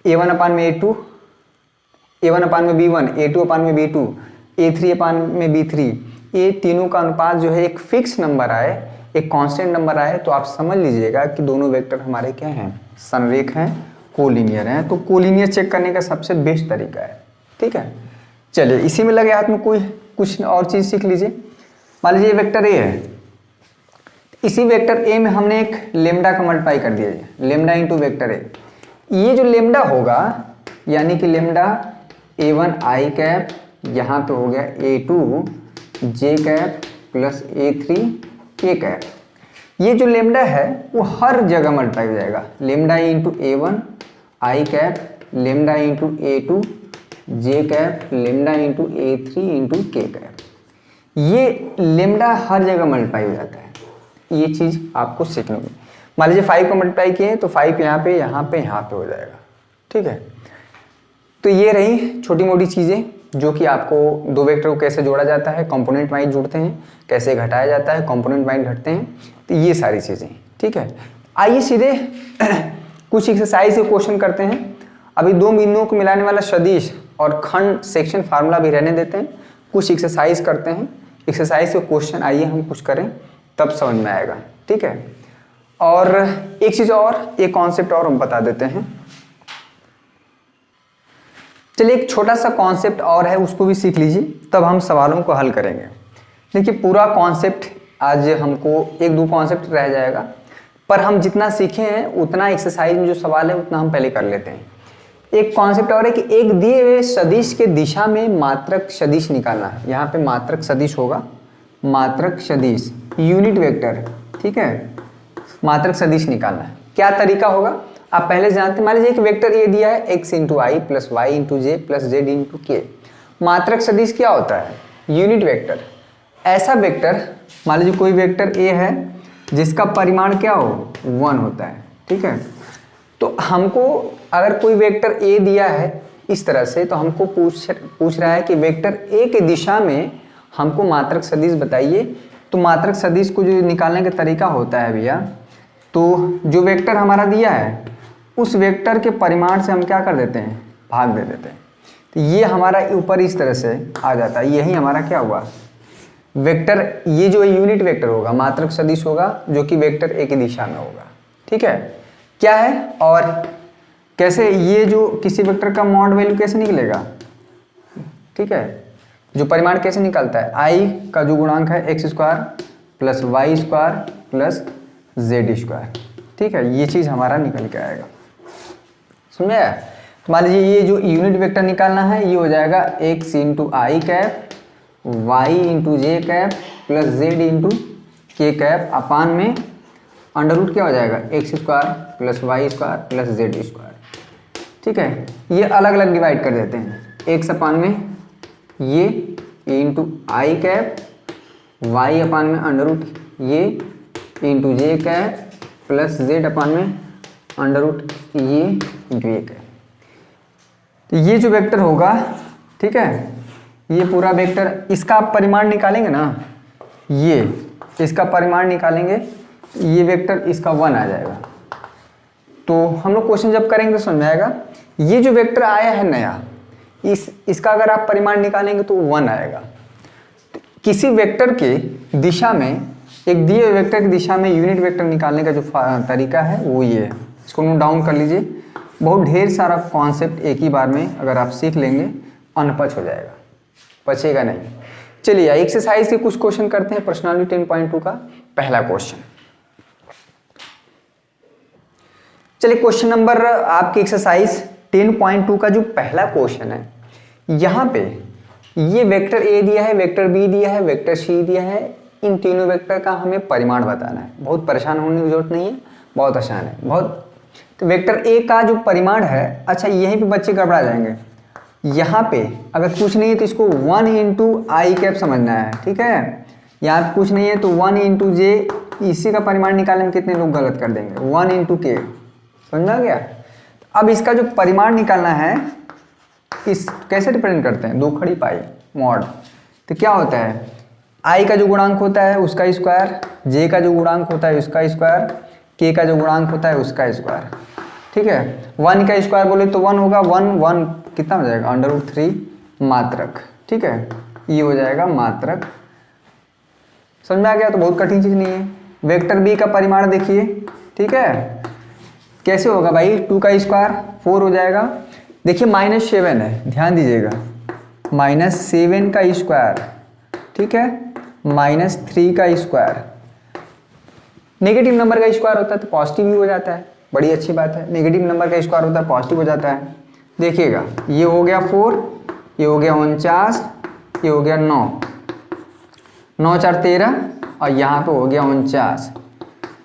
a1 अपान में a2, a1 अपान में b1, a2 अपान में b2, a3 अपान में b3, ये तीनों का अनुपात जो है एक फिक्स नंबर आए, एक कांस्टेंट नंबर आए, तो आप समझ लीजिएगा कि दोनों वेक्टर हमारे क्या हैं संरेख हैं कोलिनियर हैं। तो कोलिनियर चेक करने का सबसे बेस्ट तरीका है, ठीक है। चलिए इसी में लगे हाथ में कोई कुछ और चीज़ सीख लीजिए। मान लीजिए वेक्टर ए है, इसी वेक्टर ए में हमने एक लेमडा का मल्टीप्लाई कर दिया है, लेमडा इंटू वेक्टर ए। ये जो लेमडा होगा यानी कि लेमडा a1 i कैप, यहाँ पे हो गया a2 j cap plus a3 k cap. ये जो लेमडा है वो हर जगह मल्टीप्लाई हो जाएगा, lambda into a1 i cap, lambda into a2 j cap, lambda into a3 into k cap. ये लेमडा हर जगह मल्टीप्लाई हो जाता है, ये चीज़ आपको सीखनी होगी। मान लीजिए 5 को मल्टीप्लाई किए तो 5 यहाँ पे हो जाएगा, ठीक है। तो ये रही छोटी मोटी चीज़ें जो कि आपको दो वेक्टर को कैसे जोड़ा जाता है, कंपोनेंट वाइज जुड़ते हैं, कैसे घटाया जाता है, कंपोनेंट वाइज घटते हैं, तो ये सारी चीज़ें। ठीक है, आइए सीधे कुछ एक्सरसाइज के क्वेश्चन करते हैं। अभी दो बिंदुओं को मिलाने वाला सदिश और खंड सेक्शन फार्मूला भी रहने देते हैं, कुछ एक्सरसाइज करते हैं। एक्सरसाइज के क्वेश्चन आइए हम कुछ करें तब समझ में आएगा। ठीक है, और एक चीज़ और, एक कॉन्सेप्ट और हम बता देते हैं। चलिए एक छोटा सा कॉन्सेप्ट और है, उसको भी सीख लीजिए, तब हम सवालों को हल करेंगे। देखिए पूरा कॉन्सेप्ट आज हमको एक दो कॉन्सेप्ट रह जाएगा, पर हम जितना सीखे हैं उतना एक्सरसाइज में जो सवाल है उतना हम पहले कर लेते हैं। एक कॉन्सेप्ट और है कि एक दिए हुए सदिश के दिशा में मात्रक सदिश निकालना है। यहाँ पे मात्रक सदिश होगा, मात्रक सदिश यूनिट वेक्टर। ठीक है, मात्रक सदिश निकालना है। क्या तरीका होगा आप पहले जानते हैं। मान लीजिए एक वेक्टर ये दिया है x इंटू आई प्लस वाई इंटू जे प्लस जेड इंटू के। मात्रक सदिश क्या होता है? Unit vector. ऐसा वेक्टर, मान लीजिए कोई वेक्टर a है जिसका परिमाण क्या हो, 1 होता है। ठीक है, तो हमको अगर कोई वेक्टर a दिया है इस तरह से, तो हमको पूछ रहा है कि वेक्टर a के दिशा में हमको मात्रक सदिश बताइए। तो मात्रक सदिश को जो निकालने का तरीका होता है भैया, तो जो वेक्टर हमारा दिया है उस वेक्टर के परिमाण से हम क्या कर देते हैं, भाग दे देते हैं। तो ये हमारा ऊपर इस तरह से आ जाता है। यही हमारा क्या हुआ, वेक्टर। ये जो यूनिट वेक्टर होगा मात्रक सदिश होगा जो कि वेक्टर a की दिशा में होगा। ठीक है, क्या है और कैसे, ये जो किसी वेक्टर का मॉड वैल्यू कैसे निकलेगा। ठीक है, जो परिमाण कैसे निकलता है, i का जो गुणांक है x square plus y square plus z square. ठीक है, ये चीज़ हमारा निकल के आएगा। समझ आया? तो मान लीजिए ये जो यूनिट वेक्टर निकालना है ये हो जाएगा x into i cap y into J cap plus z into के कैप अपान में अंडर रूट क्या हो जाएगा, x square plus y square plus z square. ठीक है, ये अलग अलग डिवाइड कर देते हैं। एक्स अपान में ये इंटू आई कैप, वाई अपान में अंडर रूट ये इंटू जे कैप प्लस जेड अपान में अंडर रूट ये इंटू ये कैप। तो ये जो वेक्टर होगा, ठीक है, ये पूरा वेक्टर, इसका आप परिमाण निकालेंगे ना, ये इसका परिमाण निकालेंगे, ये वेक्टर इसका 1 आ जाएगा। तो हम लोग क्वेश्चन जब करेंगे तो समझ में आएगा। ये जो वेक्टर आया है नया, इसका अगर आप परिमाण निकालेंगे तो 1 आएगा। तो किसी वेक्टर के दिशा में, एक दिए हुए वेक्टर की दिशा में यूनिट वेक्टर निकालने का जो तरीका है वो ये है। इसको नोट डाउन कर लीजिए। बहुत ढेर सारा कॉन्सेप्ट एक ही बार में अगर आप सीख लेंगे अनपच हो जाएगा, बचेगा नहीं। चलिए एक्सरसाइज के कुछ क्वेश्चन करते हैं। पर्सनालिटी 10.2 का पहला क्वेश्चन। चलिए क्वेश्चन नंबर आपकी एक्सरसाइज 10.2 का जो पहला क्वेश्चन है, यहाँ पे ये वेक्टर a दिया है, वेक्टर b दिया है, वेक्टर c दिया है। इन तीनों वेक्टर का हमें परिमाण बताना है। बहुत परेशान होने की जरूरत नहीं है, बहुत आसान है बहुत। तो वेक्टर a का जो परिमाण है, अच्छा यहीं पे बच्चे गड़बड़ा जाएंगे। यहाँ पे अगर कुछ नहीं है तो इसको 1 इंटू आई कैप समझना है। ठीक है, यहाँ पे कुछ नहीं है तो 1 इंटू जे, इसी का परिमाण निकालने में कितने लोग गलत कर देंगे, 1 इंटू के। समझ में आ गया? अब इसका जो परिमाण निकालना है, इस कैसे रिप्रेजेंट करते हैं, 2 खड़ी पाई मॉड। तो क्या होता है, आई का जो गुणांक होता है उसका स्क्वायर, जे का जो गुणांक होता है उसका स्क्वायर, के का जो गुणांक होता है उसका स्क्वायर। ठीक है, 1 का स्क्वायर बोले तो 1 होगा, 1 कितना हो जाएगा, अंडर रूट 3 मात्रक। ठीक है, ये हो जाएगा मात्रक। समझ में आ गया? तो बहुत कठिन चीज़ नहीं है। वेक्टर बी का परिमाण देखिए। ठीक है, कैसे होगा भाई, 2 का स्क्वायर 4 हो जाएगा। देखिए -7 है, ध्यान दीजिएगा, -7 का स्क्वायर। ठीक है, -3 का स्क्वायर। नेगेटिव नंबर का स्क्वायर होता है तो पॉजिटिव भी हो जाता है, बड़ी अच्छी बात है। नेगेटिव नंबर का स्क्वायर होता है पॉजिटिव हो जाता है। देखिएगा, ये हो गया 4, ये हो गया 49, ये हो गया 9, 9 4 13 और यहाँ पे हो गया 49।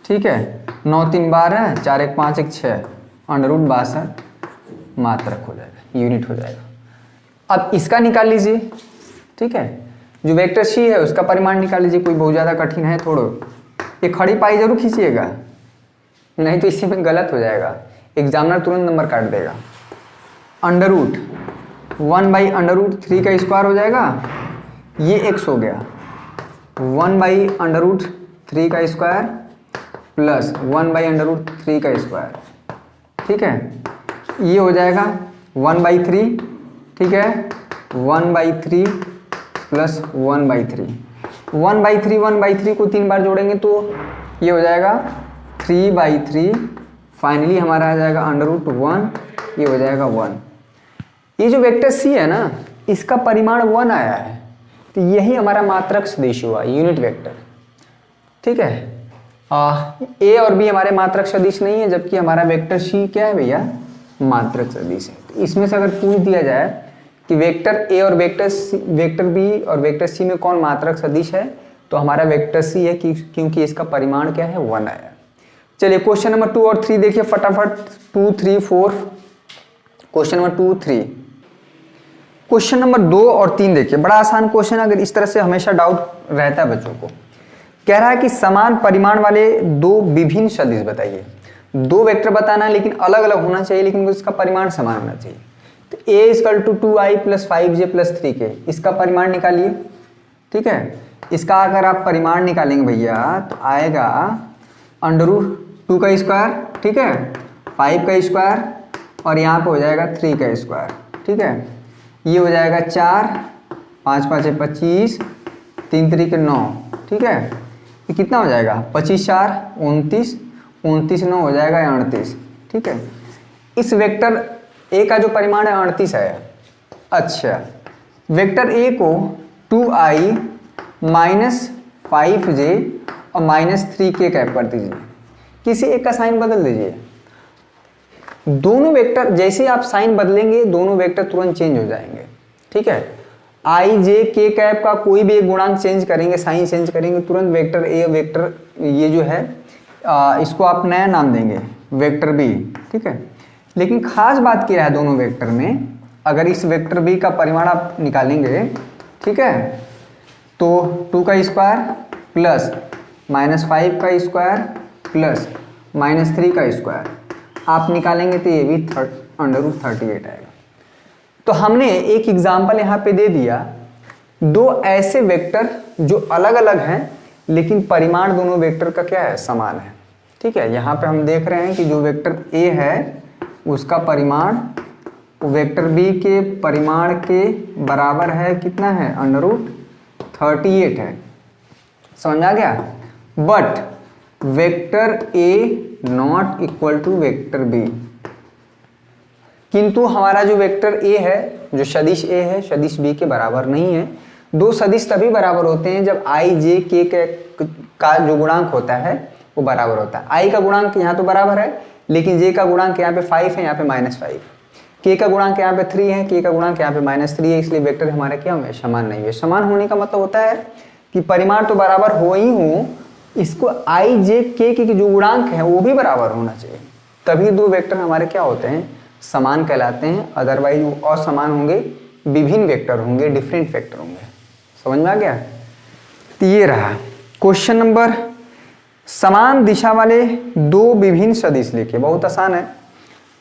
ठीक है, 9 3 12, 4 1 5 1 6, अंडर रूट 62 मात्रक हो जाएगा, यूनिट हो जाएगा। अब इसका निकाल लीजिए। ठीक है, जो वेक्टर सी है उसका परिमाण निकाल लीजिए। कोई बहुत ज़्यादा कठिन है थोड़ा, ये खड़ी पाई जरूर खींचिएगा, नहीं तो इसी में गलत हो जाएगा, एग्जामिनर तुरंत नंबर काट देगा। अंडर रूट 1/√3 का स्क्वायर हो जाएगा, ये x हो गया 1/√3 का स्क्वायर प्लस 1/√3 का स्क्वायर, ठीक है, ये हो जाएगा 1/3, ठीक है, 1/3 प्लस 1/3, 1/3 को 3 बार जोड़ेंगे तो ये हो जाएगा 3/3, फाइनली हमारा आ जाएगा √1, ये हो जाएगा 1। ये जो वेक्टर c है ना, इसका परिमाण 1 आया है, तो यही हमारा मात्रक सदिश हुआ, यूनिट वेक्टर, ठीक है। a और b हमारे मात्रक सदिश नहीं है, जबकि हमारा वेक्टर c क्या है भैया, मात्रक सदिश है। तो इसमें से अगर पूछ दिया जाए कि वेक्टर a और वेक्टर b और वेक्टर c में कौन मात्रक सदिश है, तो हमारा वेक्टर c है, क्योंकि इसका परिमाण क्या है, 1 आया। चलिए क्वेश्चन नंबर 2 और 3 देखिए फटाफट, 2, 3, 4, क्वेश्चन नंबर 2, 3। क्वेश्चन नंबर 2 और 3 देखिए, बड़ा आसान क्वेश्चन, अगर इस तरह से हमेशा डाउट रहता है बच्चों को। कह रहा है कि समान परिमाण वाले दो विभिन्न सदिश बताइए। दो वेक्टर बताना है लेकिन अलग अलग होना चाहिए, लेकिन उसका परिमाण समान होना चाहिए। तो a = 2i + 5j + 3k, इसका परिमाण निकालिए, ठीक है। इसका अगर आप परिमाण निकालेंगे भैया तो आएगा √2 का स्क्वायर, ठीक है, 5 का स्क्वायर और यहाँ पे हो जाएगा 3 का स्क्वायर, ठीक है। ये हो जाएगा 4, 5 × 5 = 25, 3 × 3 = 9, ठीक है। ये कितना हो जाएगा, 25 × 4 = 29, 29 × 9 हो जाएगा 38, ठीक है। इस वेक्टर a का जो परिमाण है 38 है। अच्छा, वेक्टर a को 2i - 5j और -3k कैप कर दीजिए, किसी एक का साइन बदल दीजिए। दोनों वेक्टर जैसे आप साइन बदलेंगे, दोनों वेक्टर तुरंत चेंज हो जाएंगे, ठीक है। i j k कैप का कोई भी एक गुणांक चेंज करेंगे, साइन चेंज करेंगे, तुरंत वेक्टर a वेक्टर ये जो है इसको आप नया नाम देंगे वेक्टर b, ठीक है। लेकिन खास बात क्या है दोनों वेक्टर में, अगर इस वेक्टर b का परिमाण आप निकालेंगे, ठीक है, तो 2 का स्क्वायर प्लस -5 का स्क्वायर प्लस -3 का स्क्वायर आप निकालेंगे तो ये भी √38 आएगा। तो हमने एक एग्जाम्पल यहाँ पे दे दिया, दो ऐसे वेक्टर जो अलग अलग हैं लेकिन परिमाण दोनों वेक्टर का क्या है, समान है, ठीक है। यहाँ पे हम देख रहे हैं कि जो वेक्टर a है उसका परिमाण वेक्टर b के परिमाण के बराबर है, कितना है, √38 है, समझ आ गया। But vector a not equal to vector b, किंतु हमारा जो वेक्टर a है, जो सदिश a है, सदिश b के बराबर नहीं है। दो सदिश तभी बराबर होते हैं जब i j k का जो गुणांक होता है वो बराबर होता है। i का गुणांक यहाँ तो बराबर है, लेकिन j का गुणांक यहाँ पे 5 है, यहाँ पे -5, k का गुणांक यहाँ पे 3 है, k का गुणांक यहाँ पे -3 है, इसलिए वेक्टर हमारे क्या होंगे, समान नहीं है। समान होने का मतलब होता है कि परिमाण तो बराबर हो ही हो, इसको i j k के जो गुणांक है वो भी बराबर होना चाहिए, तभी दो वेक्टर हमारे क्या होते हैं, समान कहलाते हैं। अदरवाइज वो असमान होंगे, विभिन्न वेक्टर होंगे, डिफरेंट वेक्टर होंगे। समझ में आ गया। तो ये रहा क्वेश्चन नंबर, समान दिशा वाले दो विभिन्न सदिश लिखिए। बहुत आसान है,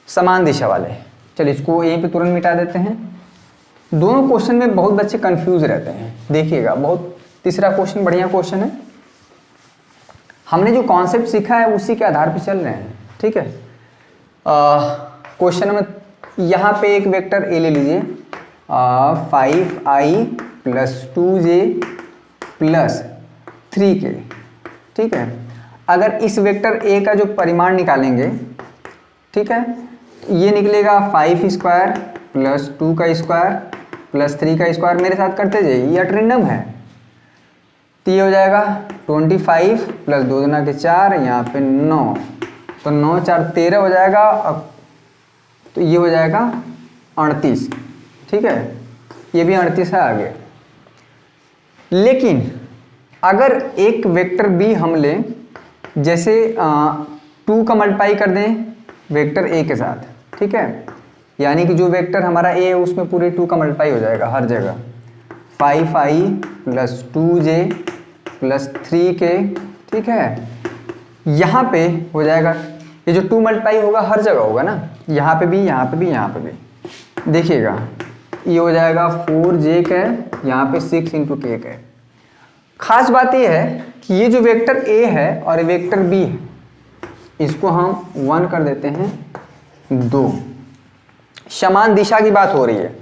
समान दिशा वाले। चलिए इसको यहीं पे तुरंत मिटा देते हैं। दोनों क्वेश्चन में बहुत बच्चे कंफ्यूज रहते हैं, देखिएगा। बहुत तीसरा क्वेश्चन बढ़िया क्वेश्चन है, हमने जो कॉन्सेप्ट सीखा है उसी के आधार पर चल रहे हैं, ठीक है। क्वेश्चन में यहाँ पे एक वेक्टर a ले लीजिए, 5i + 2j + 3k, ठीक है। अगर इस वेक्टर a का जो परिमाण निकालेंगे, ठीक है, ये निकलेगा 5 स्क्वायर प्लस 2 का स्क्वायर प्लस 3 का स्क्वायर। मेरे साथ करते जाइए, ये अट्रिंडम है, तो ये हो जाएगा 25 प्लस 2 दूना के 4, यहाँ पे 9, तो 9 × 4 = 13 हो जाएगा। अब तो ये हो जाएगा 38, ठीक है, ये भी 38 है आगे। लेकिन अगर एक वेक्टर b हम लें, जैसे 2 का मल्टीप्लाई कर दें वेक्टर a के साथ, ठीक है, यानी कि जो वेक्टर हमारा a है उसमें पूरे 2 का मल्टीप्लाई हो जाएगा हर जगह, 5i + 2j + 3k, ठीक है। यहाँ पे हो जाएगा, ये जो 2 मल्टीप्लाई होगा हर जगह होगा ना, यहाँ पे भी, यहाँ पे भी, यहाँ पे भी। देखिएगा ये हो जाएगा 4j का, यहाँ पे 6 इंटू k का। खास बात ये है कि ये जो वेक्टर a है और वेक्टर b है, इसको हम 1 कर देते हैं 2। समान दिशा की बात हो रही है।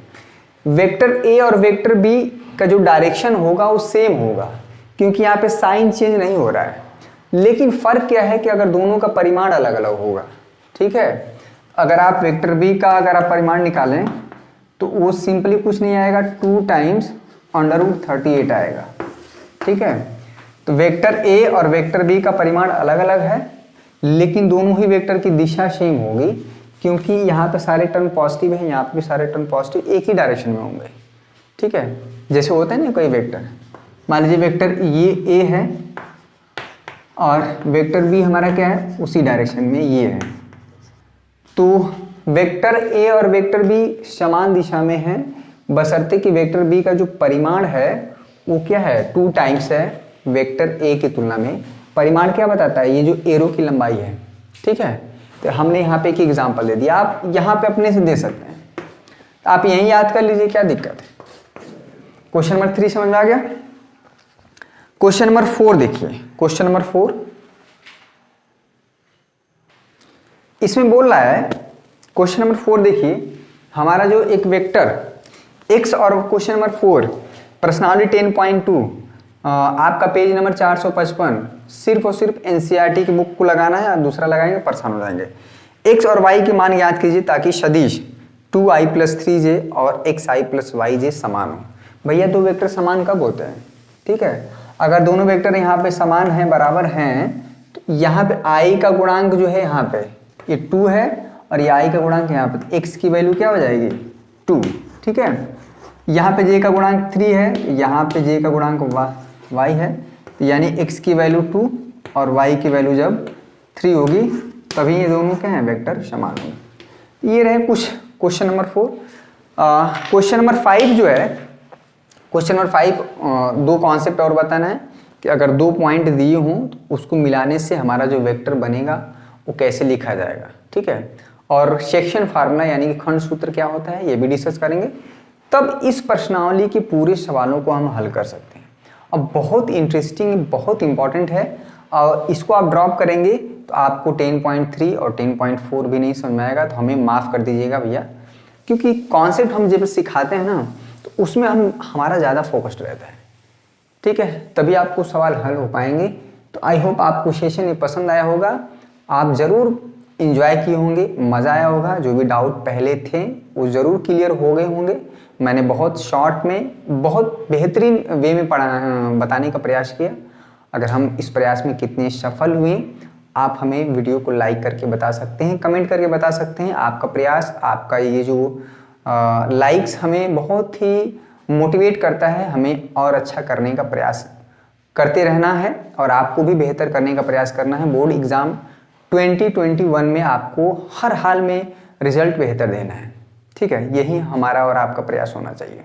वेक्टर a और वेक्टर b का जो डायरेक्शन होगा वो सेम होगा, क्योंकि यहाँ पे साइन चेंज नहीं हो रहा है। लेकिन फर्क क्या है कि अगर दोनों का परिमाण अलग अलग होगा, ठीक है। अगर आप वेक्टर b का अगर आप परिमाण निकालें तो वो सिंपली कुछ नहीं आएगा, 2 टाइम्स √38 आएगा, ठीक है। तो वेक्टर a और वेक्टर b का परिमाण अलग अलग है, लेकिन दोनों ही वेक्टर की दिशा सेम होगी, क्योंकि यहाँ पे सारे टर्म पॉजिटिव है, यहाँ पे भी सारे टर्म पॉजिटिव एक ही डायरेक्शन में होंगे, ठीक है। जैसे होता है ना कोई वेक्टर, मान लीजिए वेक्टर ये a है और वेक्टर b हमारा क्या है, उसी डायरेक्शन में ये है, तो वेक्टर a और वेक्टर b समान दिशा में है, बशर्ते कि वेक्टर b का जो परिमाण है वो क्या है, 2 टाइम्स है वेक्टर a की तुलना में। परिमाण क्या बताता है, ये जो एरो की लंबाई है, ठीक है। तो हमने यहाँ पे एक एग्जांपल दे दिया, आप यहाँ पे अपने से दे सकते हैं, तो आप यहीं याद कर लीजिए, क्या दिक्कत है। क्वेश्चन नंबर 3 समझ में आ गया। क्वेश्चन नंबर 4 देखिए, क्वेश्चन नंबर 4 इसमें बोल रहा है, क्वेश्चन नंबर 4 देखिए, हमारा जो एक वेक्टर x और क्वेश्चन नंबर 4 पर्सनालिटी 10.2 आपका पेज नंबर 455, सिर्फ और सिर्फ एनसीईआरटी की बुक को लगाना है, और दूसरा लगाएंगे परेशान हो जाएंगे। x और y के मान याद कीजिए ताकि सदिश 2i + 3j और xi + yj समान हो। भैया दो वेक्टर समान कब होते हैं, ठीक है। अगर दोनों वेक्टर यहाँ पे समान हैं, बराबर हैं, तो यहाँ पे i का गुणांक जो है यहाँ पे ये 2 है, और ये i का गुणांक यहाँ पे, x की वैल्यू क्या हो जाएगी 2, ठीक है। यहाँ पे j का गुणांक 3 है, यहाँ पे j का गुणांक y है, तो यानी x की वैल्यू 2 और y की वैल्यू जब 3 होगी तभी ये दोनों क्या हैं, वेक्टर समान होंगे। ये रहे कुछ क्वेश्चन नंबर 4। क्वेश्चन नंबर 5 जो है, क्वेश्चन नंबर 5 दो कॉन्सेप्ट और बताना है कि अगर 2 पॉइंट दिए हों तो उसको मिलाने से हमारा जो वेक्टर बनेगा वो कैसे लिखा जाएगा, ठीक है। और सेक्शन फार्मूला यानी कि खंड सूत्र क्या होता है ये भी डिस्कस करेंगे, तब इस प्रश्नावली के पूरे सवालों को हम हल कर सकते हैं। अब बहुत इंटरेस्टिंग, बहुत इंपॉर्टेंट है, और इसको आप ड्रॉप करेंगे तो आपको 10.3 और 10.4 भी नहीं समझ में आएगा, तो हमें माफ़ कर दीजिएगा भैया, क्योंकि कॉन्सेप्ट हम जब सिखाते हैं ना तो उसमें हमारा ज़्यादा फोकस्ड रहता है, ठीक है, तभी आपको सवाल हल हो पाएंगे। तो आई होप आपको सेशन ये पसंद आया होगा, आप ज़रूर इंजॉय किए होंगे, मज़ा आया होगा, जो भी डाउट पहले थे वो ज़रूर क्लियर हो गए होंगे। मैंने बहुत शॉर्ट में बहुत बेहतरीन वे में बताने का प्रयास किया। अगर हम इस प्रयास में कितने सफल हुए आप हमें वीडियो को लाइक करके बता सकते हैं, कमेंट करके बता सकते हैं। आपका प्रयास, आपका ये जो लाइक्स हमें बहुत ही मोटिवेट करता है, हमें और अच्छा करने का प्रयास करते रहना है, और आपको भी बेहतर करने का प्रयास करना है। बोर्ड एग्ज़ाम 2021 में आपको हर हाल में रिजल्ट बेहतर देना है, ठीक है, यही हमारा और आपका प्रयास होना चाहिए।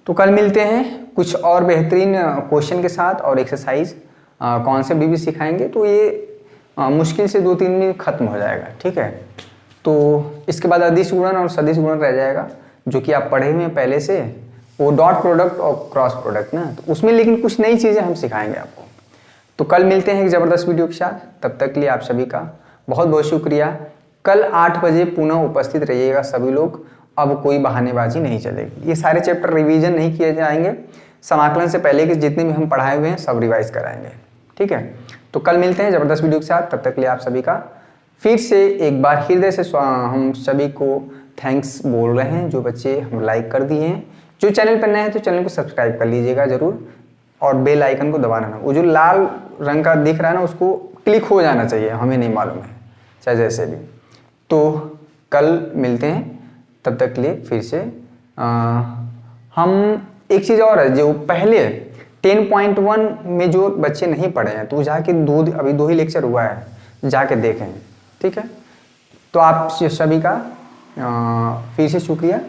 तो कल मिलते हैं कुछ और बेहतरीन क्वेश्चन के साथ, और एक्सरसाइज कॉन्सेप्ट भी सिखाएंगे, तो ये मुश्किल से 2-3 दिन में ख़त्म हो जाएगा, ठीक है। तो इसके बाद अदिश गुणन और सदिश गुणन रह जाएगा, जो कि आप पढ़े हुए हैं पहले से, वो डॉट प्रोडक्ट और क्रॉस प्रोडक्ट ना, तो उसमें लेकिन कुछ नई चीज़ें हम सिखाएंगे आपको। तो कल मिलते हैं एक ज़बरदस्त वीडियो के साथ, तब तक के लिए आप सभी का बहुत बहुत शुक्रिया। कल 8 बजे पुनः उपस्थित रहिएगा सभी लोग, अब कोई बहानेबाजी नहीं चलेगी। ये सारे चैप्टर रिवीजन नहीं किए जाएंगे, समाकलन से पहले के जितने भी हम पढ़ाए हुए हैं सब रिवाइज कराएंगे, ठीक है। तो कल मिलते हैं ज़बरदस्त वीडियो के साथ, तब तक के लिए आप सभी का फिर से एक बार हृदय से हम सभी को थैंक्स बोल रहे हैं। जो बच्चे हम लाइक कर दिए हैं, जो चैनल पर नए हैं तो चैनल को सब्सक्राइब कर लीजिएगा ज़रूर, और बेल आइकन को दबाना ना, वो जो लाल रंग का दिख रहा है ना उसको क्लिक हो जाना चाहिए, हमें नहीं मालूम है, चाहे जैसे भी। तो कल मिलते हैं, तब तक के लिए फिर से हम एक चीज़ और है, जो पहले 10.1 में जो बच्चे नहीं पढ़े हैं तो जाके अभी 2 ही लेक्चर हुआ है, जाके देखें, ठीक है। तो आप सभी का फिर से शुक्रिया।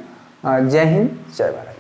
जय हिंद, जय भारत।